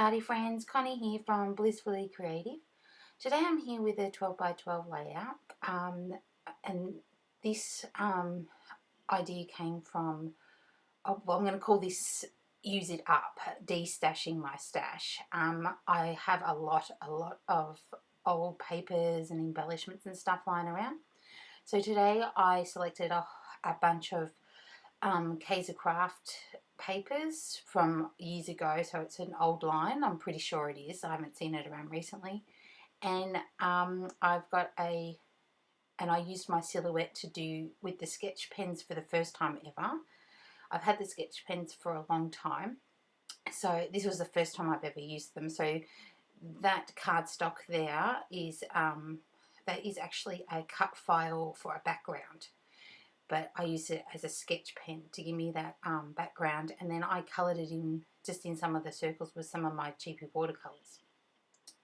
Howdy friends, Connie here from Blissfully Creative. Today I'm here with a 12 by 12 layout and this idea came from, I'm going to call this Use It Up, destashing my stash. I have a lot of old papers and embellishments and stuff lying around. So today I selected a bunch of Kaiser Craft papers from years ago, so it's an old line. I'm pretty sure it is. I haven't seen it around recently. And I've got and I used my Silhouette to do with the sketch pens for the first time ever. I've had the sketch pens for a long time, so this was the first time I've ever used them. So that cardstock there is that is actually a cut file for a background, but I used it as a sketch pen to give me that background, and then I coloured it in just in some of the circles with some of my cheapy watercolours.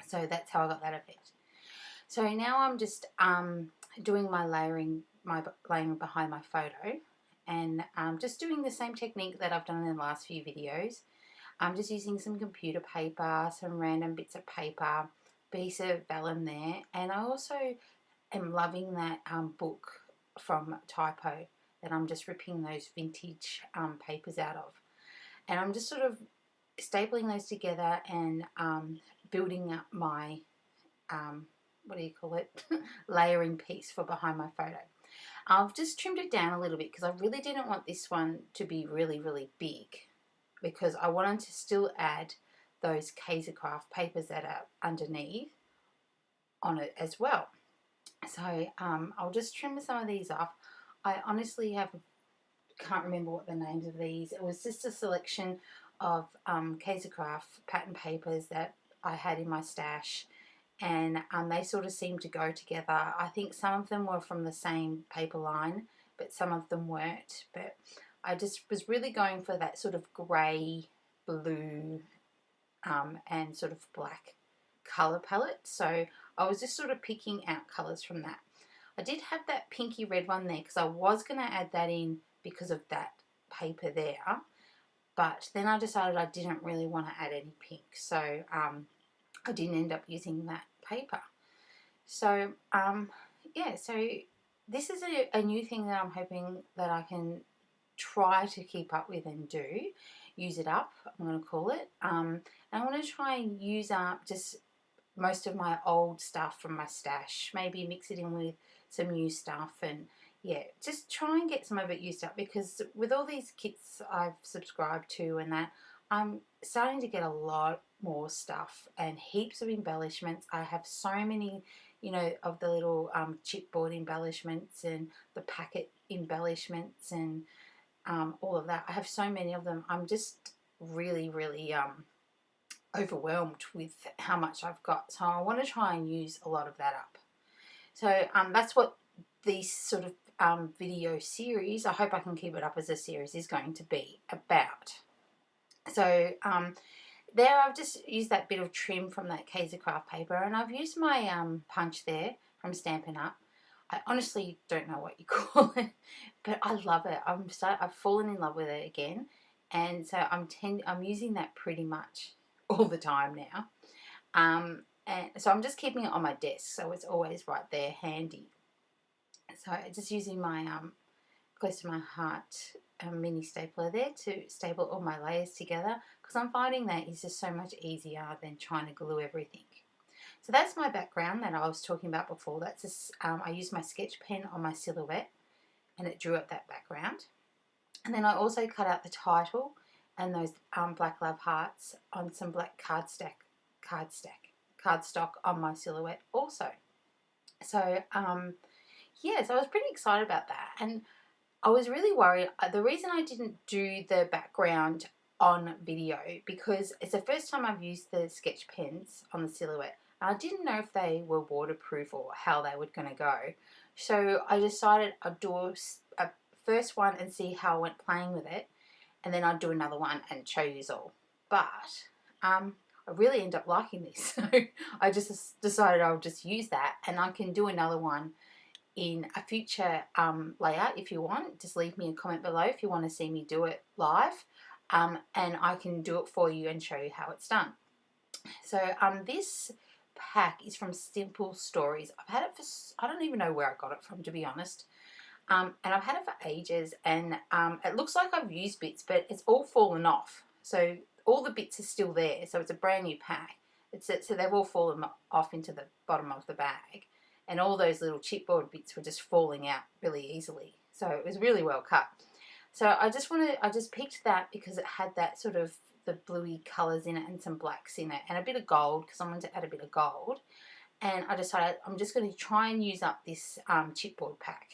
So that's how I got that effect. So now I'm just doing my layering behind my photo, and just doing the same technique that I've done in the last few videos. I'm just using some computer paper, some random bits of paper, piece of vellum there, and I also am loving that book from Typo that I'm just ripping those vintage papers out of, and I'm just sort of stapling those together and building up my what do you call it layering piece for behind my photo. I've just trimmed it down a little bit because I really didn't want this one to be really big, because I wanted to still add those Kaiser Craft papers that are underneath on it as well. So I'll just trim some of these off. I honestly can't remember what the names of these. It was just a selection of Kaiser Craft pattern papers that I had in my stash, and they sort of seemed to go together. I think some of them were from the same paper line, but some of them weren't. But I just was really going for that sort of grey, blue, and sort of black colour palette. So I was just sort of picking out colours from that. I did have that pinky red one there because I was going to add that in because of that paper there, but then I decided I didn't really want to add any pink, so I didn't end up using that paper. So yeah, so this is a new thing that I'm hoping that I can try to keep up with and do. Use It Up, I'm going to call it. And I want to try and use up just most of my old stuff from my stash, maybe mix it in with some new stuff, and yeah, just try and get some of it used up, because with all these kits I've subscribed to and that, I'm starting to get a lot more stuff and heaps of embellishments. I have so many, you know, of the little chipboard embellishments and the packet embellishments and all of that. I have so many of them. I'm just really overwhelmed with how much I've got, so I want to try and use a lot of that up. So that's what this sort of video series, I hope I can keep it up as a series, is going to be about. So there I've just used that bit of trim from that Kaiser Craft paper, and I've used my punch there from Stampin' Up. I honestly don't know what you call it, but I love it. I've fallen in love with it again, and so I'm using that pretty much all the time now. And so I'm just keeping it on my desk, so it's always right there handy. So just using my close to my heart mini stapler there to staple all my layers together, because I'm finding that is just so much easier than trying to glue everything. So that's my background that I was talking about before. That's just, I used my sketch pen on my Silhouette and it drew up that background. And then I also cut out the title and those black love hearts on some black cardstock on my Silhouette also. So yeah, so I was pretty excited about that, and I was really worried. The reason I didn't do the background on video, because it's the first time I've used the sketch pens on the Silhouette. I didn't know if they were waterproof or how they were going to go. So I decided I'd do a first one and see how I went playing with it, and then I'd do another one and show you all. But I really end up liking this, so I just decided I'll just use that, and I can do another one in a future layout if you want. Just leave me a comment below if you want to see me do it live, and I can do it for you and show you how it's done. So this pack is from Simple Stories. I've had it for, I don't even know where I got it from, to be honest. And I've had it for ages, and it looks like I've used bits, but it's all fallen off. So all the bits are still there. So it's a brand new pack. So they've all fallen off into the bottom of the bag, and all those little chipboard bits were just falling out really easily. So it was really well cut. So I just picked that because it had that sort of the bluey colours in it and some blacks in it and a bit of gold, because I wanted to add a bit of gold. And I decided I'm just going to try and use up this chipboard pack.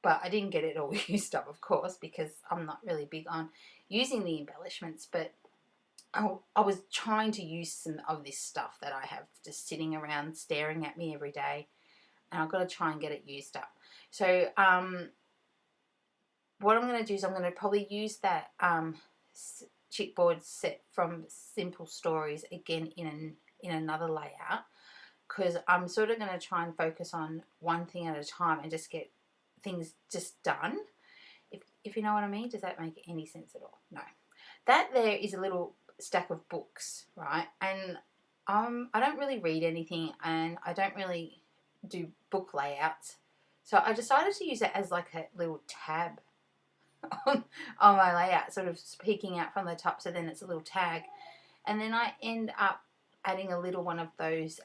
But I didn't get it all used up, of course, because I'm not really big on using the embellishments. But I was trying to use some of this stuff that I have just sitting around staring at me every day, and I've got to try and get it used up. So what I'm going to do is I'm going to probably use that chipboard set from Simple Stories again in another layout, because I'm sort of going to try and focus on one thing at a time and just get things just done, if you know what I mean. Does that make any sense at all? No. That there is a little stack of books, right? And I don't really read anything, and I don't really do book layouts, so I decided to use it as like a little tab on my layout, sort of peeking out from the top, so then it's a little tag. And then I end up adding a little one of those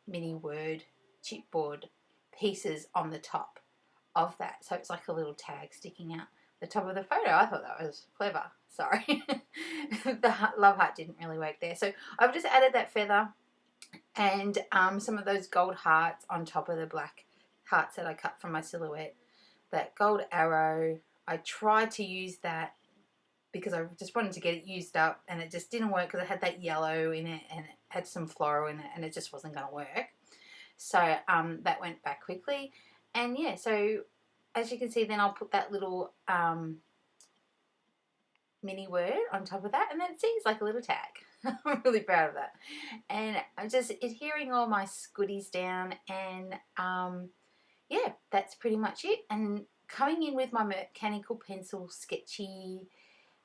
mini word chipboard pieces on the top of that, so it's like a little tag sticking out the top of the photo. I thought that was clever. Sorry. The love heart didn't really work there, so I've just added that feather and some of those gold hearts on top of the black hearts that I cut from my silhouette. That gold arrow, I tried to use that because I just wanted to get it used up, and it just didn't work because it had that yellow in it and it had some floral in it, and it just wasn't going to work. So that went back quickly. And yeah, so as you can see, then I'll put that little mini word on top of that, and then it seems like a little tag. I'm really proud of that. And I'm just adhering all my goodies down, and yeah, that's pretty much it. And coming in with my mechanical pencil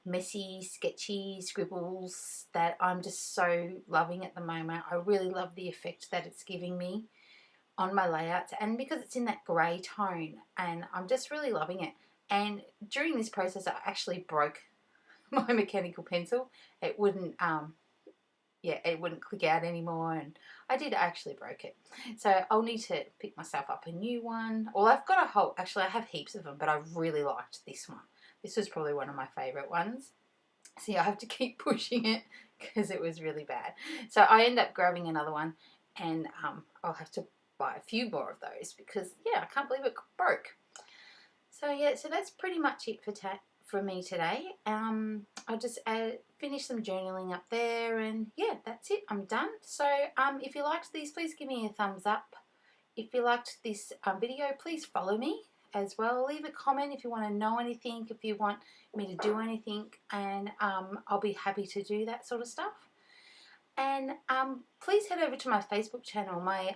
messy sketchy scribbles that I'm just so loving at the moment. I really love the effect that it's giving me on my layouts, and because it's in that grey tone, and I'm just really loving it. And during this process I actually broke my mechanical pencil. It wouldn't it wouldn't click out anymore, and I did actually broke it. So I'll need to pick myself up a new one. Well, I've got a whole, actually I have heaps of them, but I really liked this one. This was probably one of my favourite ones. See, I have to keep pushing it because it was really bad. So I end up grabbing another one, and I'll have to buy a few more of those because, yeah, I can't believe it broke. So yeah, so that's pretty much it for me today. I'll just finish some journaling up there, and yeah, that's it. I'm done. So if you liked these, please give me a thumbs up. If you liked this video, please follow me as well. Leave a comment if you want to know anything, if you want me to do anything, and I'll be happy to do that sort of stuff. And please head over to my Facebook channel. My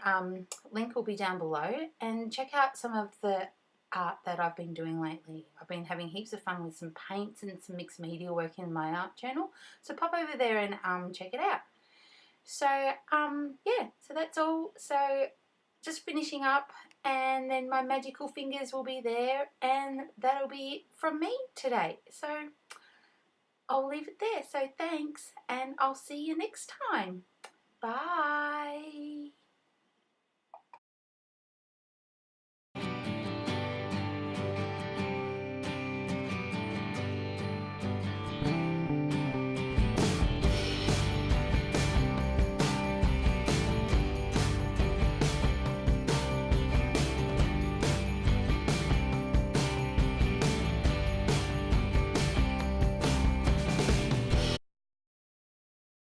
link will be down below, and check out some of the art that I've been doing lately. I've been having heaps of fun with some paints and some mixed media work in my art channel. So pop over there and check it out. So yeah, so that's all. So just finishing up, and then my magical fingers will be there, and that'll be it from me today. So I'll leave it there. So thanks, and I'll see you next time. Bye.